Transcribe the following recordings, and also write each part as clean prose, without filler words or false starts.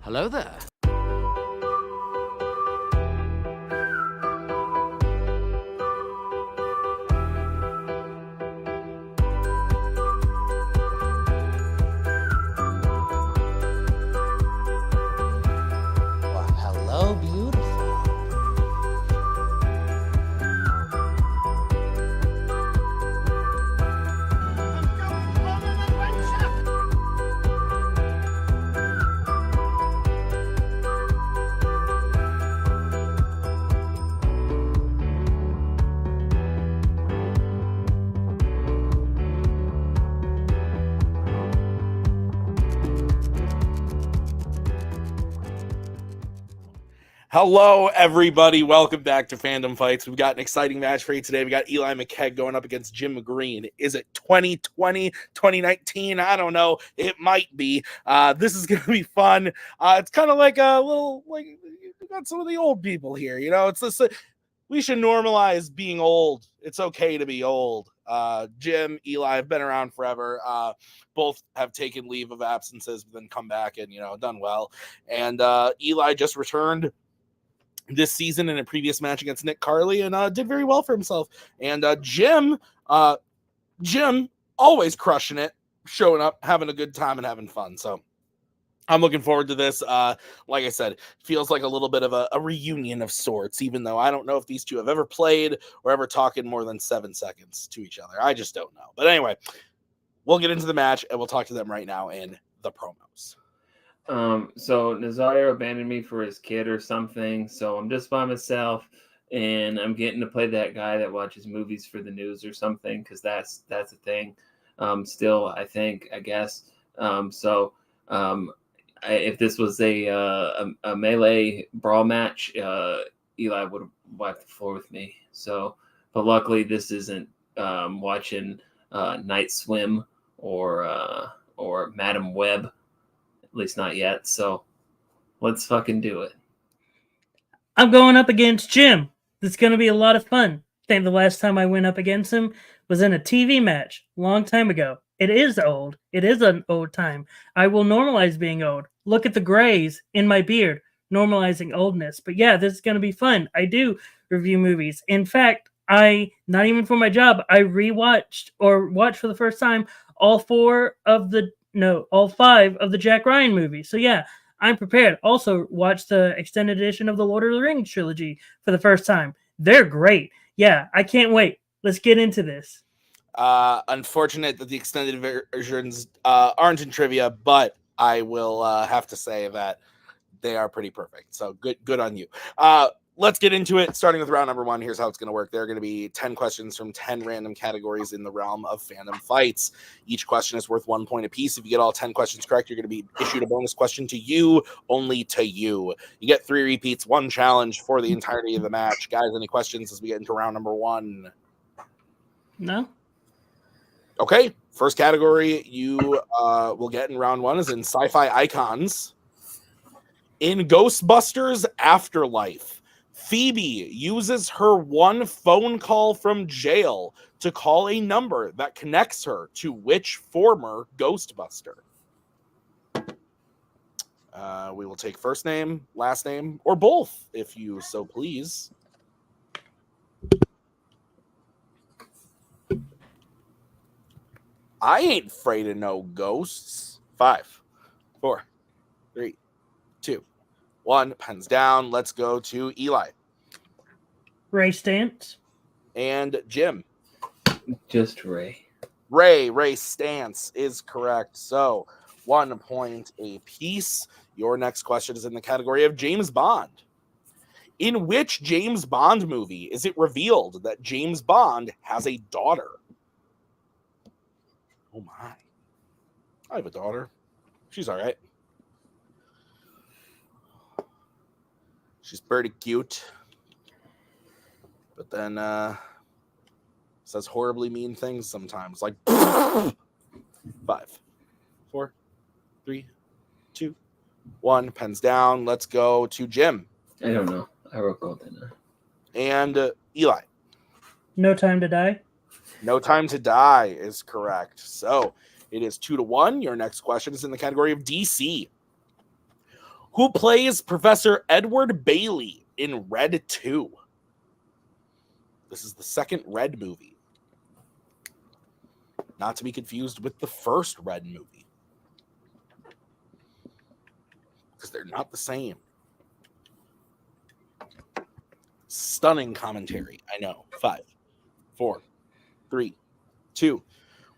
Hello there. Well, hello, beautiful. Hello, everybody. Welcome back to Fandom Fights. We've got an exciting match for you today. We got Eli McCaig going up against Jim Green. Is it 2020, 2019? I don't know. It might be. This is going to be fun. It's kind of like a little, like, we got some of the old people here. You know, it's this. We should normalize being old. It's okay to be old. Jim, Eli have been around forever. Both have taken leave of absences, but then come back and, done well. And Eli just returned this season in a previous match against Nick Carley and did very well for himself. And Jim always crushing it, showing up, having a good time and having fun. So I'm looking forward to this. Like I said, feels like a little bit of a reunion of sorts, even though I don't know if these two have ever played or ever talked in more than 7 seconds to each other. I just don't know. But anyway, we'll get into the match and we'll talk to them right now in the promos. So Nazario abandoned me for his kid or something, so I'm just by myself, and I'm getting to play that guy that watches movies for the news or something, because that's a thing. Still, I guess. If this was a melee brawl match, Eli would have wiped the floor with me. So, but luckily this isn't watching Night Swim or Madam Web. At least not yet, so let's fucking do it. I'm going up against Jim. It's going to be a lot of fun. I think the last time I went up against him was in a TV match a long time ago. It is old. It is an old time. I will normalize being old. Look at the grays in my beard, normalizing oldness. But yeah, this is going to be fun. I do review movies. In fact, not even for my job, I rewatched or watched for the first time all 5 of the Jack Ryan movies. So yeah, I'm prepared. Also, watch the extended edition of the Lord of the Rings trilogy for the first time. They're great. Yeah, I can't wait. Let's get into this. Unfortunate that the extended versions aren't in trivia, but I will have to say that they are pretty perfect. So good on you. Let's get into it, starting with round number 1. Here's how it's going to work. There are going to be 10 questions from 10 random categories in the realm of Fandom Fights. Each question is worth 1 point apiece. If you get all 10 questions correct, you're going to be issued a bonus question to you, only to you. You get 3 repeats, 1 challenge for the entirety of the match. Guys, any questions as we get into round number 1? No? Okay, first category you will get in round 1 is in sci-fi icons. In Ghostbusters Afterlife, Phoebe uses her 1 phone call from jail to call a number that connects her to which former Ghostbuster? We will take first name, last name, or both, if you so please. I ain't afraid of no ghosts. 5, 4, 3, 2, 1. Pens down. Let's go to Eli. Ray Stantz. And Jim. Just Ray. Ray Stantz is correct. So 1 point apiece. Your next question is in the category of James Bond. In which James Bond movie is it revealed that James Bond has a daughter? Oh my. I have a daughter. She's all right. She's pretty cute. But then says horribly mean things sometimes. Like 5, 4, 3, 2, 1. Pens down. Let's go to Jim. I don't know. I wrote Golden. And Eli. No Time to Die. No Time to Die is correct. So it is 2-1. Your next question is in the category of DC. Who plays Professor Edward Bailey in Red 2? This is the second Red movie. Not to be confused with the first Red movie. Because they're not the same. Stunning commentary. I know. 5, 4, 3, 2,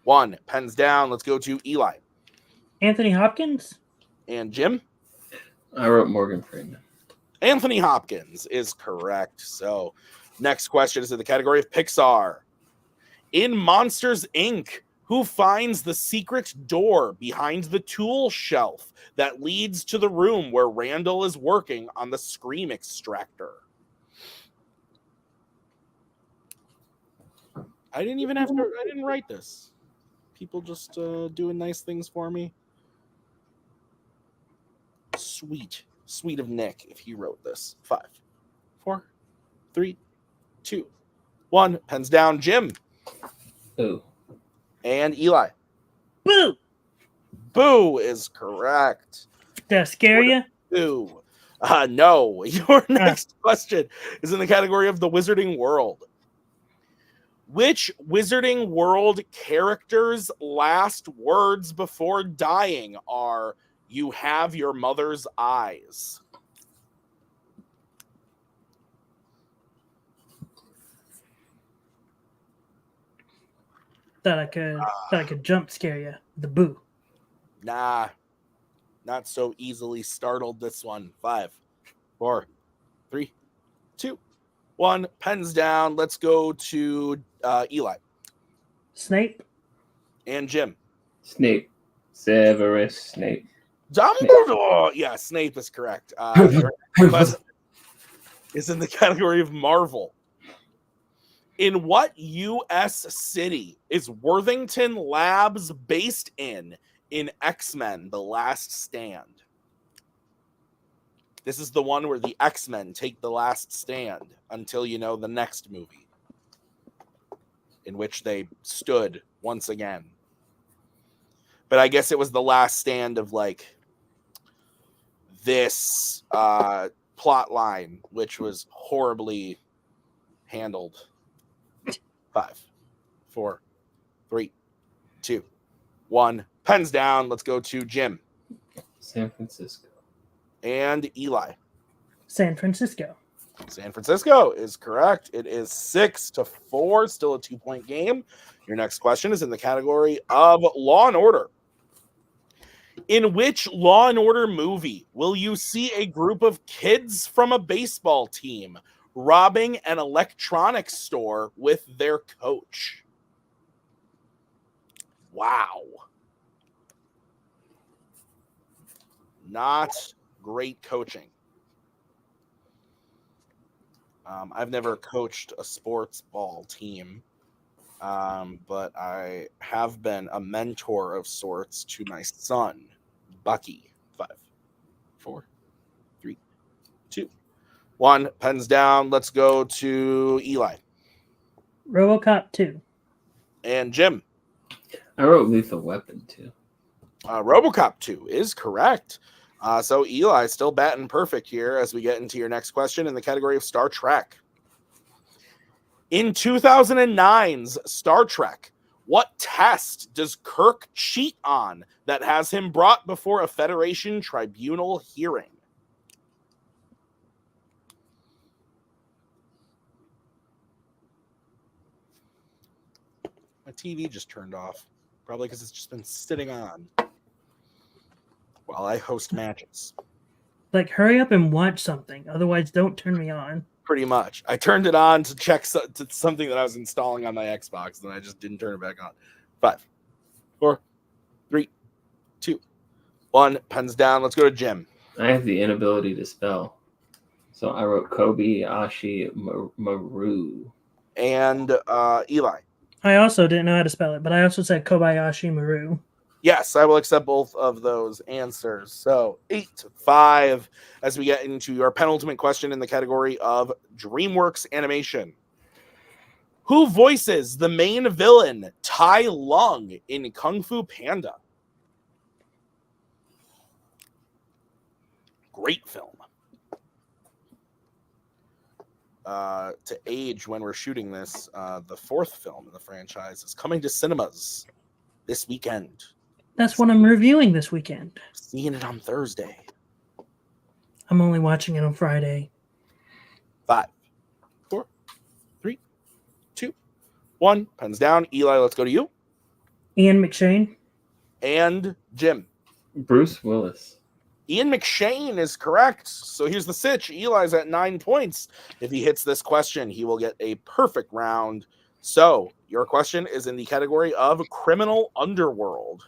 1. Pens down. Let's go to Eli. Anthony Hopkins? And Jim? I wrote Morgan Freeman. Anthony Hopkins is correct. So, next question is in the category of Pixar. In Monsters, Inc., who finds the secret door behind the tool shelf that leads to the room where Randall is working on the Scream extractor? I didn't write this. People just doing nice things for me. Sweet of Nick if he wrote this. 5, 4, 3, 2, 1. Pens down. Jim. Ooh. And Eli. Boo! Boo is correct. Did I scare you? Boo. No. Your next question is in the category of the Wizarding World. Which Wizarding World character's last words before dying are, "You have your mother's eyes"? Thought I could jump scare you. The boo. Nah. Not so easily startled this one. 5, 4, 3, 2, 1. Pens down. Let's go to Eli. Snape? And Jim. Snape. Severus Snape. Dumbledore! Yeah, Snape is correct. Your question is in the category of Marvel. In what U.S. city is Worthington Labs based in X-Men: The Last Stand? This is the one where the X-Men take the last stand until the next movie, in which they stood once again. But I guess it was the last stand of this plot line, which was horribly handled. 5, 4, 3, 2, 1. Pens down. Let's go to Jim. San Francisco. And Eli. San Francisco. San Francisco is correct. It is 6-4, still a 2-point game. Your next question is in the category of Law and Order. In which Law and Order movie will you see a group of kids from a baseball team robbing an electronics store with their coach? Wow. Not great coaching. I've never coached a sports ball team, but I have been a mentor of sorts to my son, Bucky. 5, 4, 3, 2, 1. Pens down. Let's go to Eli. RoboCop 2. And Jim. I wrote Lethal Weapon too. RoboCop 2 is correct. So Eli still batting perfect here as we get into your next question in the category of Star Trek. In 2009's Star Trek, what test does Kirk cheat on that has him brought before a Federation tribunal hearing? My TV just turned off, probably because it's just been sitting on while I host matches. Hurry up and watch something. Otherwise, don't turn me on. Pretty much. I turned it on to check to something that I was installing on my Xbox, and I just didn't turn it back on. 5, 4, 3, 2, 1. Pens down. Let's go to Jim. I have the inability to spell. So I wrote Kobayashi Maru. And Eli. I also didn't know how to spell it, but I also said Kobayashi Maru. Yes, I will accept both of those answers. So 8-5 as we get into your penultimate question in the category of DreamWorks Animation. Who voices the main villain, Tai Lung, in Kung Fu Panda? Great film. To age when we're shooting this, the fourth film in the franchise is coming to cinemas this weekend. That's what I'm reviewing this weekend. Seeing it on Thursday. I'm only watching it on Friday. 5, 4, 3, 2, 1. Pens down. Eli, let's go to you. Ian McShane. And Jim. Bruce Willis. Ian McShane is correct. So here's the sitch. Eli's at 9 points. If he hits this question, he will get a perfect round. So your question is in the category of criminal underworld.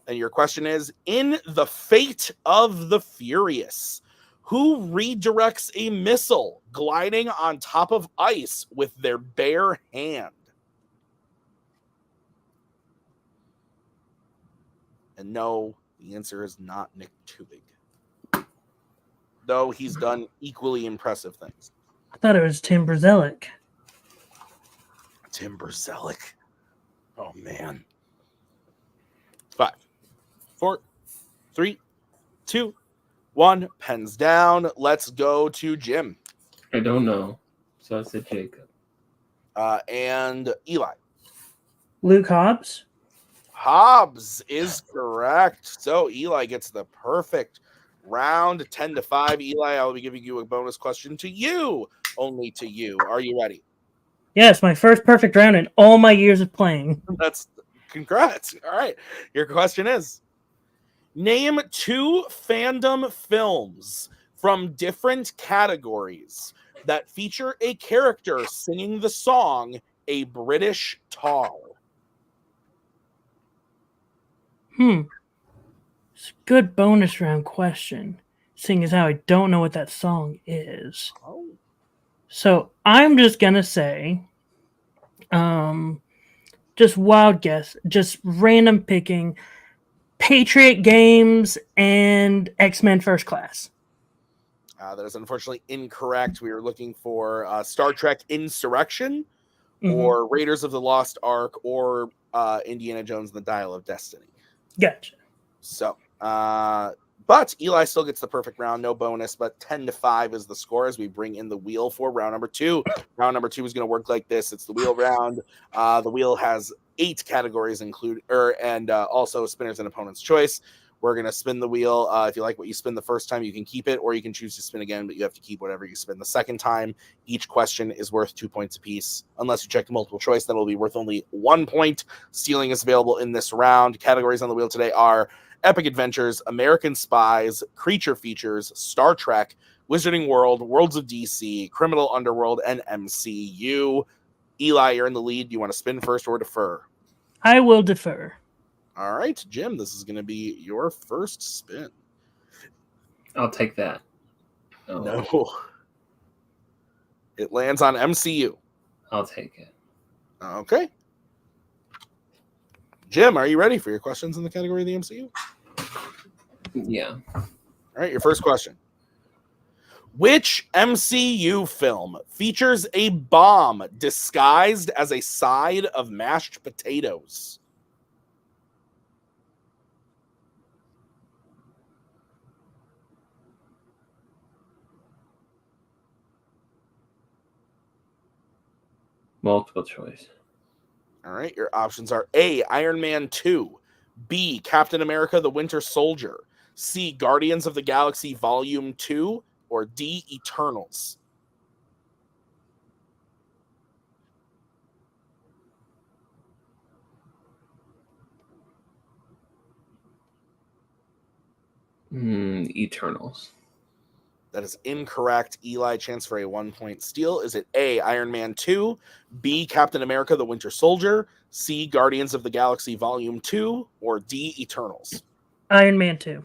And your question is, in The Fate of the Furious, who redirects a missile gliding on top of ice with their bare hand? And no, the answer is not Nick Tubig. Though he's done equally impressive things. I thought it was Tim Brzelek. Tim Brzelek. Oh, man. 5, 4, 3, 2, 1. Pens down. Let's go to Jim. I don't know. So I said Jacob. And Eli. Luke Hobbs. Hobbs is correct. So Eli gets the perfect round. 10-5. Eli, I will be giving you a bonus question to you. Only to you. Are you ready? Yes, my first perfect round in all my years of playing. That's congrats. All right. Your question is, name 2 fandom films from different categories that feature a character singing the song A British Tar. It's a good bonus round question, seeing as how I don't know what that song is. Oh. So I'm just gonna say, just wild guess, just random picking, Patriot Games and X-Men First Class. That is unfortunately incorrect. We were looking for Star Trek Insurrection or Raiders of the Lost Ark or Indiana Jones and the Dial of Destiny. Gotcha. So, but Eli still gets the perfect round, no bonus, but 10-5 is the score as we bring in the wheel for round number 2. Round number 2 is going to work like this. It's the wheel round. The wheel has 8 categories and also spinners and opponent's choice. We're going to spin the wheel. If you like what you spin the first time, you can keep it, or you can choose to spin again, but you have to keep whatever you spin the second time. Each question is worth 2 points apiece. Unless you check the multiple choice, then it will be worth only 1 point. Stealing is available in this round. Categories on the wheel today are Epic Adventures, American Spies, Creature Features, Star Trek, Wizarding World, Worlds of DC, Criminal Underworld, and MCU. Eli, you're in the lead. Do you want to spin first or defer? I will defer. All right, Jim, this is going to be your first spin. I'll take that. Oh, No. It lands on MCU. I'll take it. Okay. Jim, are you ready for your questions in the category of the MCU? Yeah. All right, your first question. Which MCU film features a bomb disguised as a side of mashed potatoes? Multiple choice. All right, your options are A, Iron Man 2, B, Captain America the Winter Soldier, C, Guardians of the Galaxy Volume 2, or D, Eternals. Eternals. That is incorrect. Eli, chance for a 1-point steal. Is it A, Iron Man 2, B, Captain America the Winter Soldier, C, Guardians of the Galaxy Volume 2, or D, Eternals? Iron Man 2.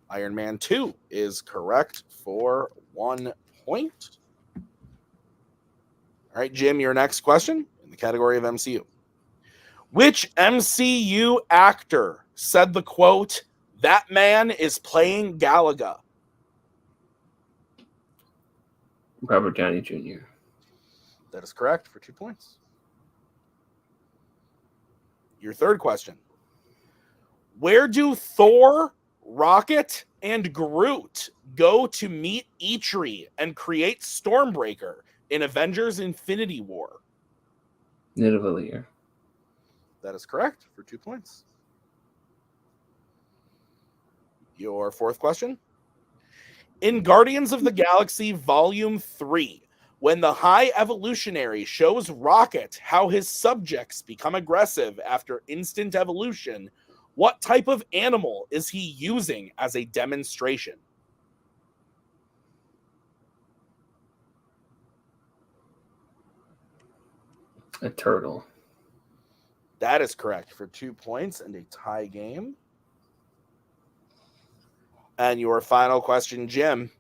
Iron Man 2 is correct for 1 point. All right, Jim, your next question in the category of MCU. Which MCU actor said the quote, "That man is playing Galaga"? Robert Downey Jr. That is correct for 2 points. Your third question. Where do Thor, Rocket and Groot go to meet Eitri and create Stormbreaker in Avengers Infinity War? Nidavellir. That is correct for 2 points. Your fourth question. In Guardians of the Galaxy Volume 3, when the High Evolutionary shows Rocket how his subjects become aggressive after instant evolution, what type of animal is he using as a demonstration? A turtle. That is correct for 2 points and a tie game. And your final question, Jim.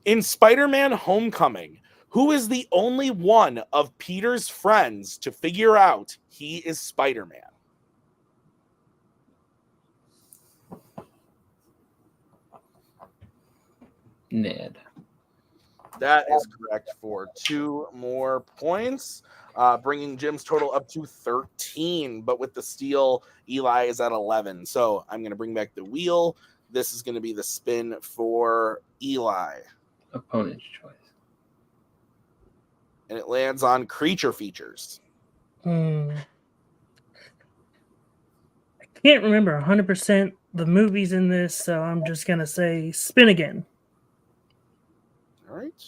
In Spider-Man Homecoming, who is the only one of Peter's friends to figure out he is Spider-Man? Ned. That is correct for 2 more points, bringing Jim's total up to 13. But with the steal, Eli is at 11. So I'm going to bring back the wheel. This is going to be the spin for Eli. Opponent's choice. And it lands on creature features. I can't remember 100% the movies in this, so I'm just going to say spin again. All right.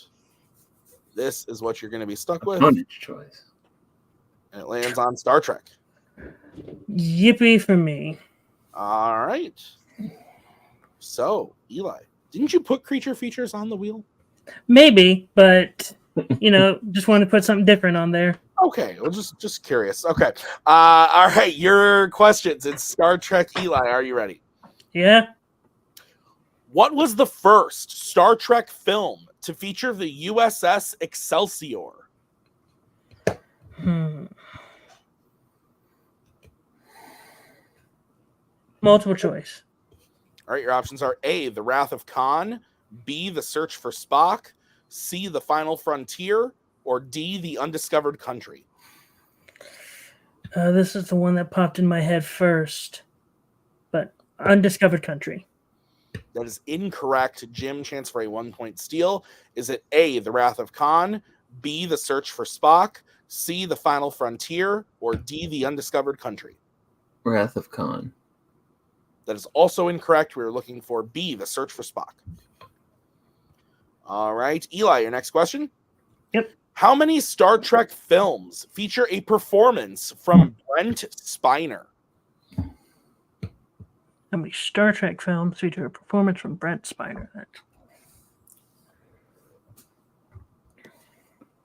This is what you're going to be stuck with. Opponent's choice. And it lands on Star Trek. Yippee for me. All right. So, Eli, didn't you put creature features on the wheel? Maybe, but, just wanted to put something different on there. Okay, well, just curious. Okay. All right, your questions. It's Star Trek, Eli. Are you ready? Yeah? What was the first Star Trek film to feature the USS Excelsior? Multiple choice. All right, your options are A, The Wrath of Khan, B, The Search for Spock, C, The Final Frontier, or D, The Undiscovered Country. This is the one that popped in my head first, but Undiscovered Country. That is incorrect. Jim, chance for a 1-point steal. Is it A, The Wrath of Khan, B, The Search for Spock, C, The Final Frontier, or D, The Undiscovered Country? Wrath of Khan. That is also incorrect. We were looking for B, The Search for Spock. All right. Eli, your next question. Yep. How many Star Trek films feature a performance from Brent Spiner? How many Star Trek films feature a performance from Brent Spiner?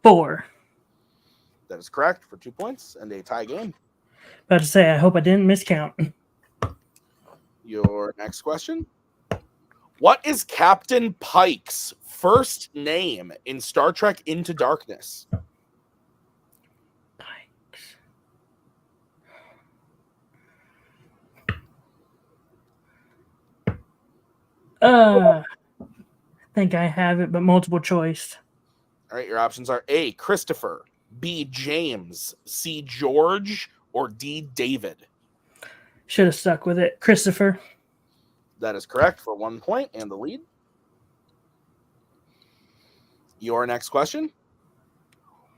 4. That is correct for 2 points and a tie game. About to say, I hope I didn't miscount. Your next question. What is Captain Pike's first name in Star Trek Into Darkness? Pikes. I think I have it, but multiple choice. All right, your options are A, Christopher, B, James, C, George, or D, David. Should have stuck with it. Christopher. That is correct for 1 point and the lead. Your next question.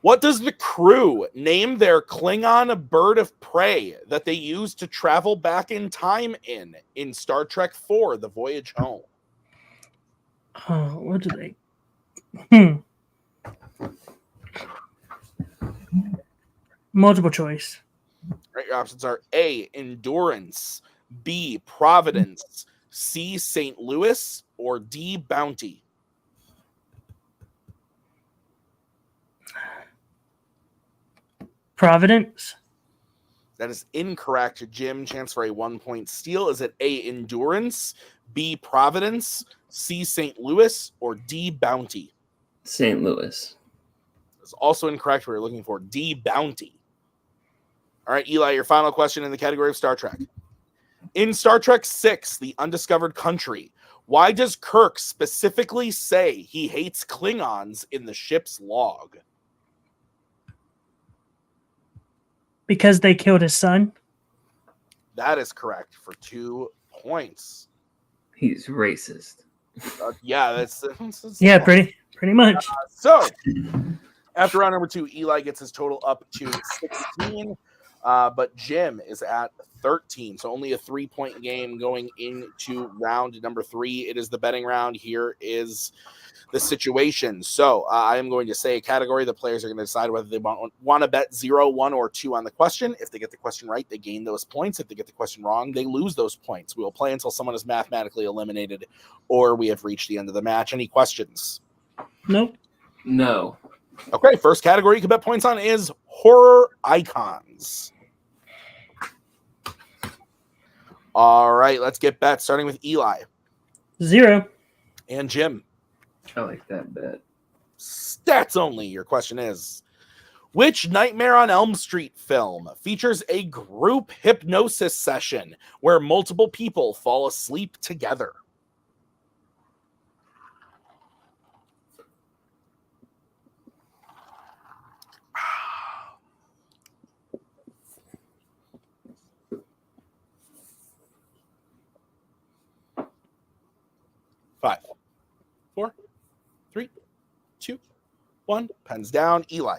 What does the crew name their Klingon bird of prey that they use to travel back in time in Star Trek IV, The Voyage Home? Oh, what do they? Multiple choice. Right, your options are A, Endurance, B, Providence, C, St. Louis, or D, Bounty. Providence. That is incorrect. Jim, chance for a 1-point steal. Is it A, Endurance, B, Providence, C, St. Louis, or D, Bounty? St. Louis. It's also incorrect. We're looking for D, Bounty. All right, Eli, your final question in the category of Star Trek. In Star Trek VI, The Undiscovered Country, why does Kirk specifically say he hates Klingons in the ship's log? Because they killed his son. That is correct for 2 points. He's racist. Yeah, that's Yeah, pretty much. So. After round number 2, Eli gets his total up to 16, but Jim is at 13. So only a 3-point game going into round number 3. It is the betting round. Here is the situation. So I am going to say a category. The players are going to decide whether they want to bet 0, 1, or 2 on the question. If they get the question right, they gain those points. If they get the question wrong, they lose those points. We will play until someone is mathematically eliminated or we have reached the end of the match. Any questions? Nope. No. Okay, first category you can bet points on is horror icons. All right, let's get bets, starting with Eli. 0. And Jim. I like that bet. Stats only. Your question is, which Nightmare on Elm Street film features a group hypnosis session where multiple people fall asleep together? Five, 4, 3, 2, 1. Pens down. Eli.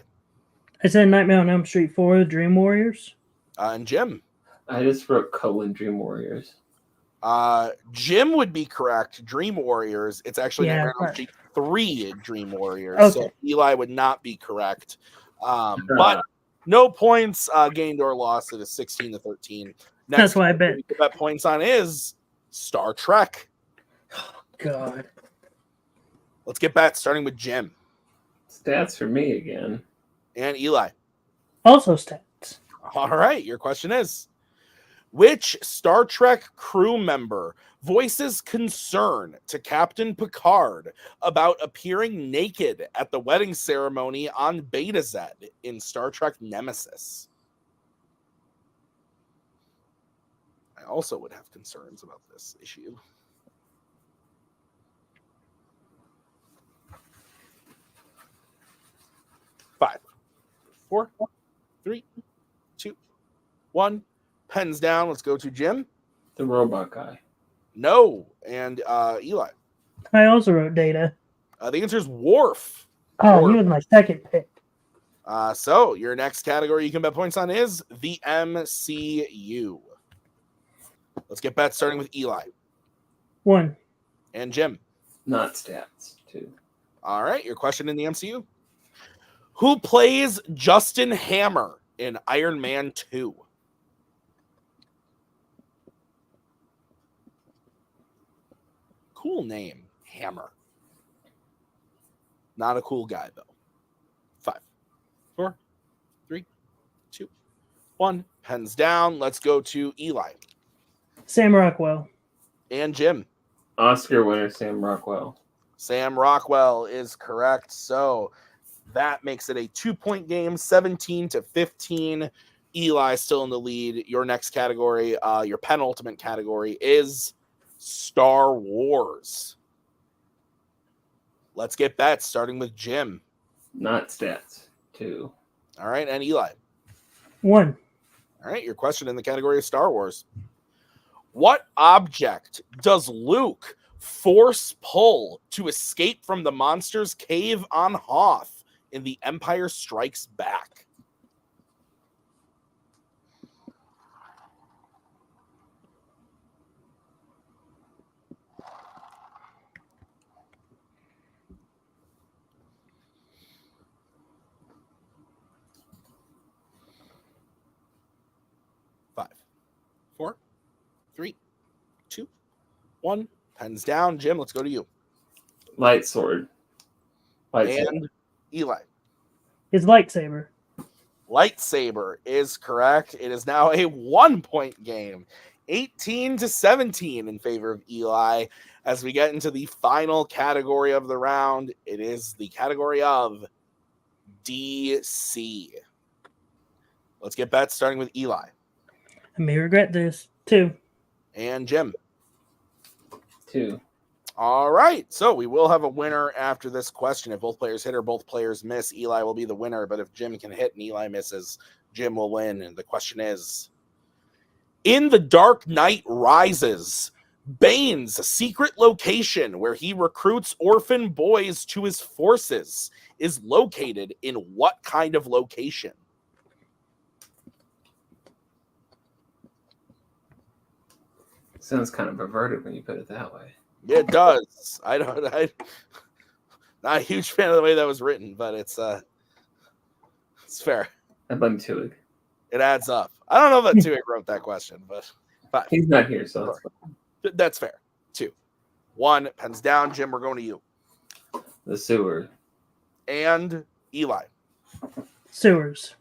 I said Nightmare on Elm Street 4, Dream Warriors. And Jim. I just wrote Cohen Dream Warriors. Jim would be correct. Dream Warriors. It's actually Nightmare on Elm Street 3 Dream Warriors. Okay. So Eli would not be correct. But no points gained or lost. It is 16 to 13. That's why I bet. We bet points on is Star Trek. God. Let's get back, starting with Jim. Stats for me again. And Eli. Also stats. All right, your question is, which Star Trek crew member voices concern to Captain Picard about appearing naked at the wedding ceremony on Beta Z in Star Trek Nemesis? I also would have concerns about this issue. 5, 4, 3, 2, 1. Pens down. Let's go to Jim. The robot guy. No. And Eli. I also wrote Data. The answer is Worf. Oh, Worf. he was my second pick. So your next category you can bet points on is the MCU. Let's get bets, starting with Eli. 1. And Jim. Not stats. 2. All right, your question in the MCU. Who plays Justin Hammer in Iron Man 2? Cool name, Hammer. Not a cool guy, though. 5, 4, 3, 2, 1. Pens down. Let's go to Eli. Sam Rockwell. And Jim. Oscar winner Sam Rockwell. Sam Rockwell is correct. So that makes it a 2-point game, 17 to 15. Eli still in the lead. Your next category, your penultimate category, is Star Wars. Let's get bets, starting with Jim. Not stats. 2. All right, and Eli. 1. All right, your question in the category of Star Wars. What object does Luke force pull to escape from the monster's cave on Hoth in The Empire Strikes Back? Five, 4, 3, 2, 1. Pens down. Jim, let's go to you. Light sword. And Eli. His lightsaber. Lightsaber is correct. It is now a 1-point game, 18 to 17 in favor of Eli. As we get into the final category of the round, it is the category of DC. Let's get bets, starting with Eli. I may regret this. 2. And Jim. 2. All right, so we will have a winner after this question. If both players hit or both players miss, Eli will be the winner. But if Jim can hit and Eli misses, Jim will win. And the question is, in The Dark Knight Rises, Bane's secret location where he recruits orphan boys to his forces is located in what kind of location? Sounds kind of perverted when you put it that way. It does. I'm not a huge fan of the way that was written, but it's fair. I blame Tuig. It adds up. I don't know if Tuig wrote that question, but he's not here, so that's fine. That's fair. 2. 1, pens down. Jim, we're going to you. The sewer. And Eli. Sewers.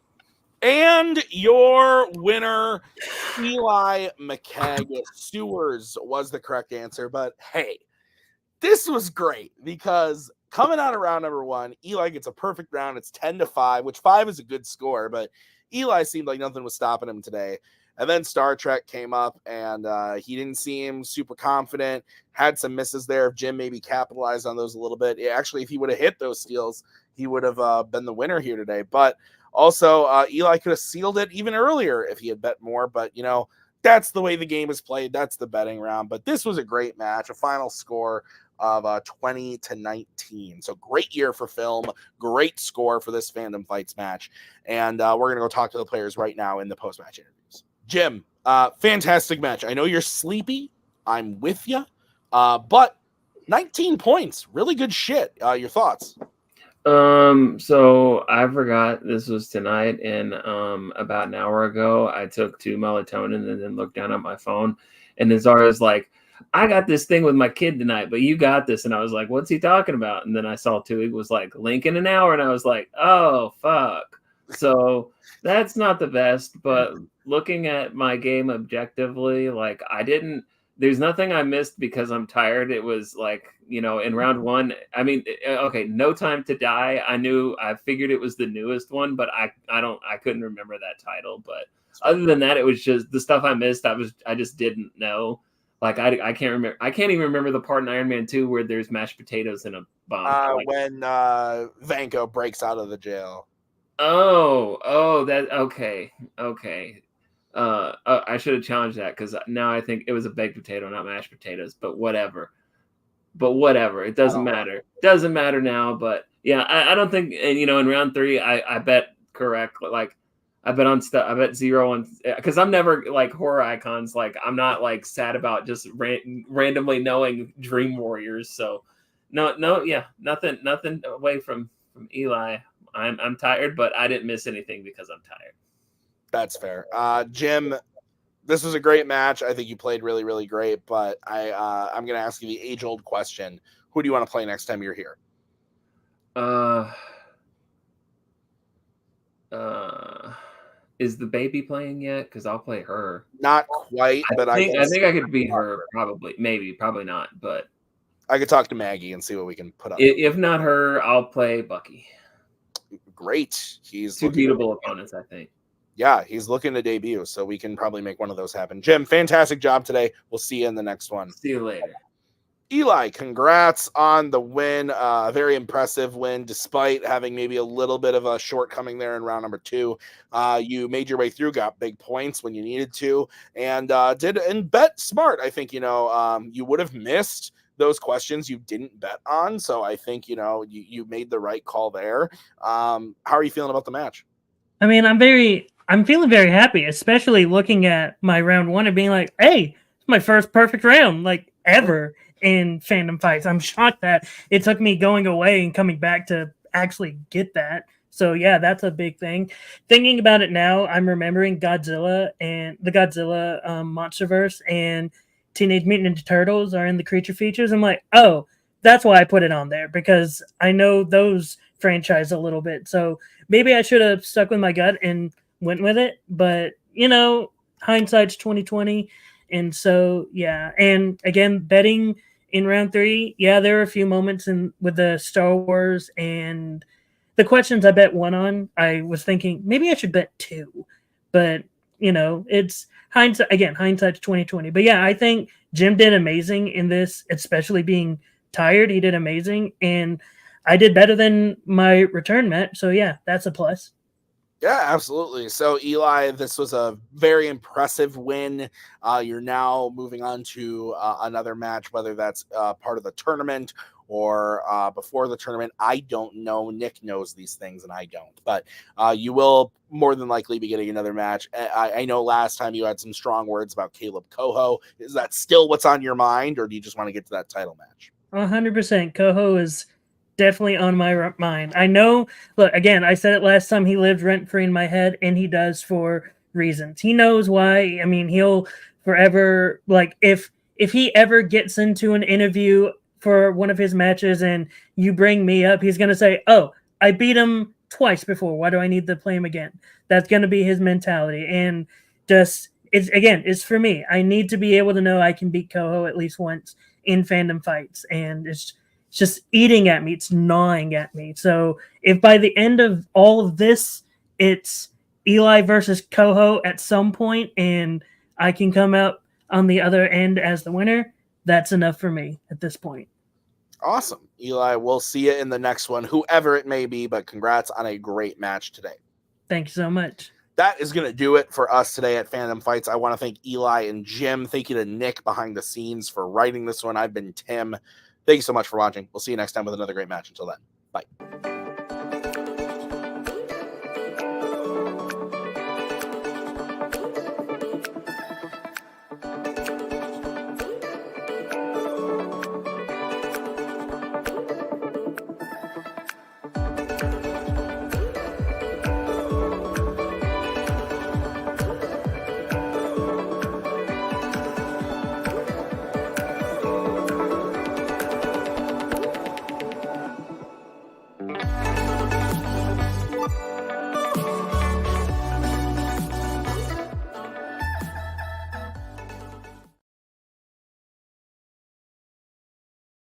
And your winner, Eli McCaig. Sewers was the correct answer. But hey, this was great because coming out of round number 1, Eli gets a perfect round. It's 10-5, which 5 is a good score, but Eli seemed like nothing was stopping him today. And then Star Trek came up, and he didn't seem super confident, had some misses there. If Jim maybe capitalized on those a little bit. Actually, if he would have hit those steals, he would have been the winner here today. But also, Eli could have sealed it even earlier if he had bet more. But, that's the way the game is played. That's the betting round. But this was a great match, a final score of 20-19. So great year for film, great score for this Fandom Fights match. And we're going to go talk to the players right now in the post-match interviews. Jim, fantastic match. I know you're sleepy. I'm with you. But 19 points, really good shit. Your thoughts? So I forgot this was tonight, and about an hour ago, I took 2 melatonin and then looked down at my phone, and Nazara's like, I got this thing with my kid tonight, but you got this. And I was like, what's he talking about? And then I saw Tuig was like, link in an hour, and I was like, oh, fuck. So that's not the best, but looking at my game objectively, like there's nothing I missed because I'm tired. It was like, in round 1, I mean, okay, No Time to Die. I figured it was the newest one, but I couldn't remember that title. But other than that, it was just the stuff I missed. I just didn't know. Like I can't remember. I can't even remember the part in Iron Man 2 where there's mashed potatoes in a bomb. When Vanko breaks out of the jail. Oh, that okay. I should have challenged that because now I think it was a baked potato, not mashed potatoes. But whatever. It doesn't matter. Doesn't matter now. But yeah, I don't think. And in round 3, I bet correct. Like I bet on stuff. I bet 0 on because I'm never like horror icons. Like I'm not like sad about just randomly knowing Dream Warriors. So no, yeah, nothing away from Eli. I'm tired, but I didn't miss anything because I'm tired. That's fair. Jim, this was a great match. I think you played really, really great, but I'm going to ask you the age-old question. Who do you want to play next time you're here? Is the baby playing yet? Because I'll play her. Not quite, but I think I could beat her, probably. Maybe, probably not, but I could talk to Maggie and see what we can put up. If not her, I'll play Bucky. Great. He's 2 beatable opponents, I think. Yeah, he's looking to debut, so we can probably make one of those happen. Jim, fantastic job today. We'll see you in the next one. See you later. Eli, congrats on the win. A very impressive win, despite having maybe a little bit of a shortcoming there in round number 2. You made your way through, got big points when you needed to, and bet smart. I think, you would have missed those questions you didn't bet on. So I think, you made the right call there. How are you feeling about the match? I mean, I'm feeling very happy, especially looking at my round 1 and being like, hey, it's my first perfect round, like ever in Fandom Fights. I'm shocked that it took me going away and coming back to actually get that. So yeah, that's a big thing. Thinking about it now, I'm remembering Godzilla and the Godzilla Monsterverse and Teenage Mutant Ninja Turtles are in the creature features. I'm like, oh, that's why I put it on there, because I know those franchise a little bit. So maybe I should have stuck with my gut and went with it. But, hindsight's 2020. And so, yeah. And again, betting in round 3, yeah, there were a few moments with the Star Wars and the questions I bet 1 on. I was thinking maybe I should bet 2. But, it's hindsight. Again, hindsight's 2020. But yeah, I think Jim did amazing in this, especially being tired. He did amazing. And I did better than my return match. So yeah, that's a plus. Yeah, absolutely. So, Eli, this was a very impressive win. You're now moving on to another match, whether that's part of the tournament or before the tournament. I don't know. Nick knows these things, and I don't. But you will more than likely be getting another match. I know last time you had some strong words about Caleb Coho. Is that still what's on your mind, or do you just want to get to that title match? 100%. Coho is definitely on my mind. I know, look, again, I said it last time, he lived rent-free in my head, and he does for reasons. He knows why. I mean, he'll forever, like, if he ever gets into an interview for one of his matches and you bring me up, he's going to say, oh, I beat him twice before. Why do I need to play him again? That's going to be his mentality. And just, it's for me. I need to be able to know I can beat Coho at least once in fandom fights, and it's just eating at me. It's gnawing at me. So if by the end of all of this, it's Eli versus Coho at some point, and I can come out on the other end as the winner, that's enough for me at this point. Awesome. Eli, we'll see you in the next one, whoever it may be, but congrats on a great match today. Thank you so much. That is going to do it for us today at Fandom Fights. I want to thank Eli and Jim. Thank you to Nick behind the scenes for writing this one. I've been Tim. Thank you so much for watching. We'll see you next time with another great match. Until then, bye.